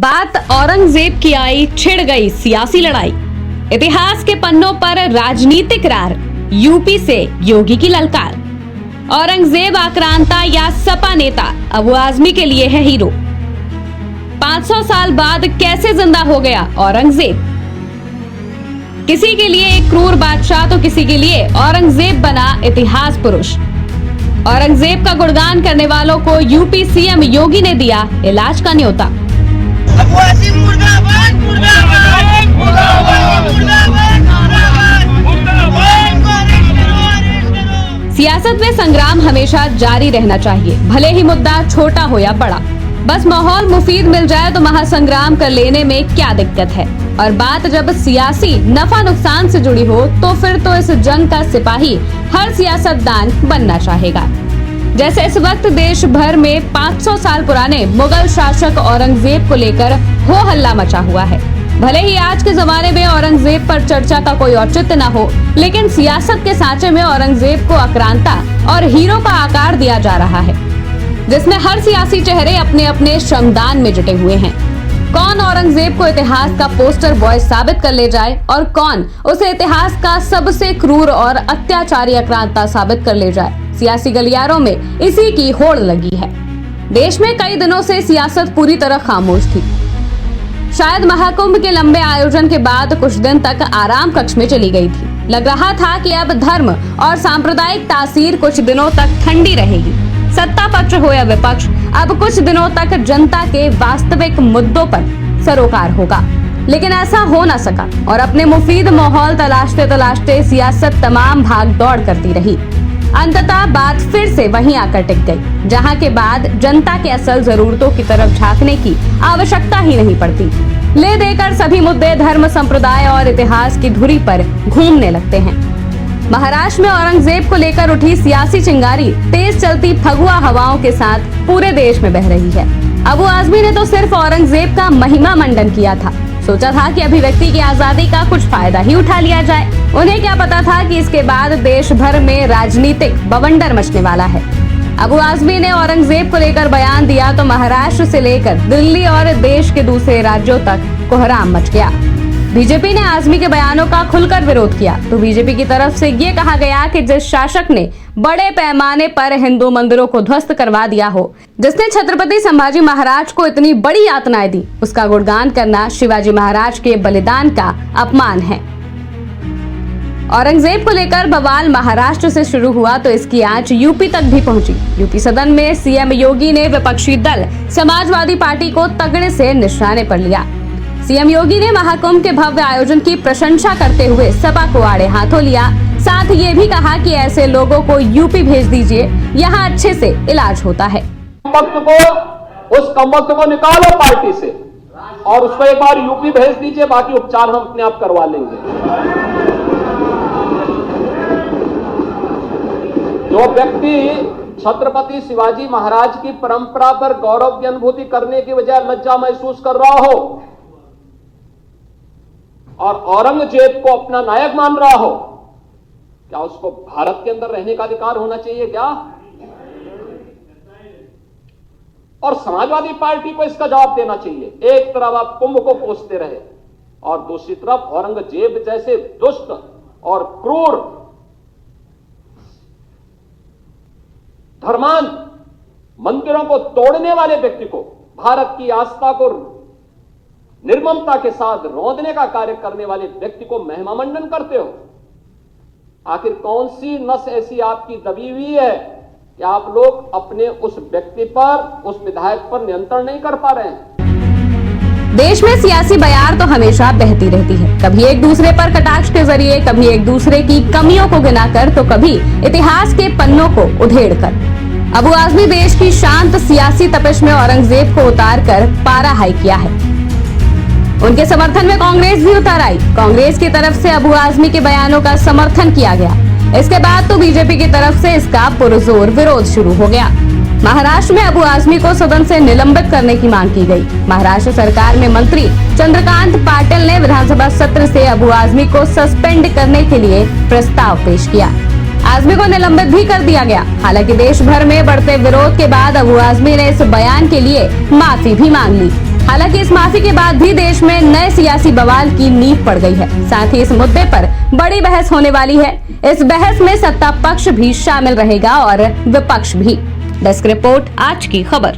बात औरंगजेब की आई, छिड़ गई सियासी लड़ाई। इतिहास के पन्नों पर राजनीतिक रार, यूपी से योगी की ललकार। औरंगजेब आक्रांता या सपा नेता, अबू आजमी के लिए है हीरो। 500 साल बाद कैसे जिंदा हो गया औरंगजेब? किसी के लिए एक क्रूर बादशाह तो किसी के लिए औरंगजेब बना इतिहास पुरुष। औरंगजेब का गुणगान करने वालों को यूपी सीएम योगी ने दिया इलाज का न्योता। अबू आजमी मुर्दाबाद, मुर्दाबाद, मुर्दाबाद, मुर्दाबाद, मुर्दाबाद। सियासत में संग्राम हमेशा जारी रहना चाहिए, भले ही मुद्दा छोटा हो या बड़ा। बस माहौल मुफीद मिल जाए तो महासंग्राम कर लेने में क्या दिक्कत है। और बात जब सियासी नफा नुकसान से जुड़ी हो तो फिर तो इस जंग का सिपाही हर सियासतदान बनना चाहेगा। जैसे इस वक्त देश भर में 500 साल पुराने मुगल शासक औरंगजेब को लेकर हो हल्ला मचा हुआ है। भले ही आज के जमाने में औरंगजेब पर चर्चा का कोई औचित्य न हो, लेकिन सियासत के सांचे में औरंगजेब को आक्रांता और हीरो का आकार दिया जा रहा है, जिसमें हर सियासी चेहरे अपने अपने श्रमदान में जुटे हुए हैं। कौन औरंगजेब को इतिहास का पोस्टर बॉय साबित कर ले जाए और कौन उसे इतिहास का सबसे क्रूर और अत्याचारी आक्रांता साबित कर ले जाए, सियासी गलियारों में इसी की होड़ लगी है। देश में कई दिनों से सियासत पूरी तरह खामोश थी। शायद महाकुंभ के लंबे आयोजन के बाद कुछ दिन तक आराम कक्ष में चली गई थी। लग रहा था कि अब धर्म और सांप्रदायिक तासीर कुछ दिनों तक ठंडी रहेगी। सत्ता पक्ष हो या विपक्ष, अब कुछ दिनों तक जनता के वास्तविक मुद्दों पर सरोकार होगा। लेकिन ऐसा हो न सका और अपने मुफीद माहौल तलाशते तलाशते सियासत तमाम भाग दौड़ करती रही। अंततः बात फिर से वहीं आकर टिक गई, जहां के बाद जनता के असल जरूरतों की तरफ झांकने की आवश्यकता ही नहीं पड़ती। ले देकर सभी मुद्दे धर्म, संप्रदाय और इतिहास की धुरी पर घूमने लगते हैं। महाराष्ट्र में औरंगजेब को लेकर उठी सियासी चिंगारी तेज चलती फगुआ हवाओं के साथ पूरे देश में बह रही है। अबू आजमी ने तो सिर्फ औरंगजेब का महिमा मंडन किया था। सोचा था कि अभिव्यक्ति की आजादी का कुछ फायदा ही उठा लिया जाए। उन्हें क्या पता था कि इसके बाद देश भर में राजनीतिक बवंडर मचने वाला है। अबू आजमी ने औरंगजेब को लेकर बयान दिया तो महाराष्ट्र से लेकर दिल्ली और देश के दूसरे राज्यों तक कोहराम मच गया। बीजेपी ने आजमी के बयानों का खुलकर विरोध किया तो बीजेपी की तरफ से ये कहा गया कि जिस शासक ने बड़े पैमाने पर हिंदू मंदिरों को ध्वस्त करवा दिया हो, जिसने छत्रपति संभाजी महाराज को इतनी बड़ी यातनाएं दी, उसका गुणगान करना शिवाजी महाराज के बलिदान का अपमान है। औरंगजेब को लेकर बवाल महाराष्ट्र से शुरू हुआ तो इसकी आंच यूपी तक भी पहुंची। यूपी सदन में सीएम योगी ने विपक्षी दल समाजवादी पार्टी को तगड़े से निशाने पर लिया। सीएम योगी ने महाकुंभ के भव्य आयोजन की प्रशंसा करते हुए सपा को आड़े हाथों लिया। साथ ये भी कहा कि ऐसे लोगों को यूपी भेज दीजिए, यहाँ अच्छे से इलाज होता है। उस कमबख्त को निकालो पार्टी से और उसको एक बार यूपी भेज दीजिए, बाकी उपचार हम अपने आप करवा लेंगे। जो व्यक्ति छत्रपति शिवाजी महाराज की परंपरा पर गौरव की अनुभूति करने की बजाय लज्जा महसूस कर रहा हो और औरंगजेब को अपना नायक मान रहा हो, क्या उसको भारत के अंदर रहने का अधिकार होना चाहिए क्या? और समाजवादी पार्टी को इसका जवाब देना चाहिए। एक तरफ आप कुंभ को कोसते रहे और दूसरी तरफ औरंगजेब जैसे दुष्ट और क्रूर धर्मान मंदिरों को तोड़ने वाले व्यक्ति को, भारत की आस्था को निर्ममता के साथ रौंदने का कार्य करने वाले व्यक्ति को महिमा मंडन करते हो। आखिर कौन सी नस ऐसी आपकी दबी हुई है कि आप लोग अपने उस व्यक्ति पर, उस विधायक पर नियंत्रण नहीं कर पा रहे हैं? देश में सियासी बयार तो हमेशा बहती रहती है, कभी एक दूसरे पर कटाक्ष के जरिए, कभी एक दूसरे की कमियों को गिनाकर तो कभी इतिहास के पन्नों को उधेड़कर। अबू आजमी देश की शांत सियासी तपिश में औरंगजेब को उतार कर पारा हाई किया है। उनके समर्थन में कांग्रेस भी उतर आई। कांग्रेस की तरफ से अबू आजमी के बयानों का समर्थन किया गया। इसके बाद तो बीजेपी की तरफ से इसका पुरजोर विरोध शुरू हो गया। महाराष्ट्र में अबू आजमी को सदन से निलंबित करने की मांग की गई। महाराष्ट्र सरकार में मंत्री चंद्रकांत पाटिल ने विधानसभा सत्र से अबू आजमी को सस्पेंड करने के लिए प्रस्ताव पेश किया। आजमी को निलंबित भी कर दिया गया। हालांकि देश भर में बढ़ते विरोध के बाद अबू आजमी ने इस बयान के लिए माफी भी मांग ली। हालांकि इस माफी के बाद भी देश में नए सियासी बवाल की नींव पड़ गई है। साथ ही इस मुद्दे पर बड़ी बहस होने वाली है। इस बहस में सत्ता पक्ष भी शामिल रहेगा और विपक्ष भी। डेस्क रिपोर्ट, आज की खबर।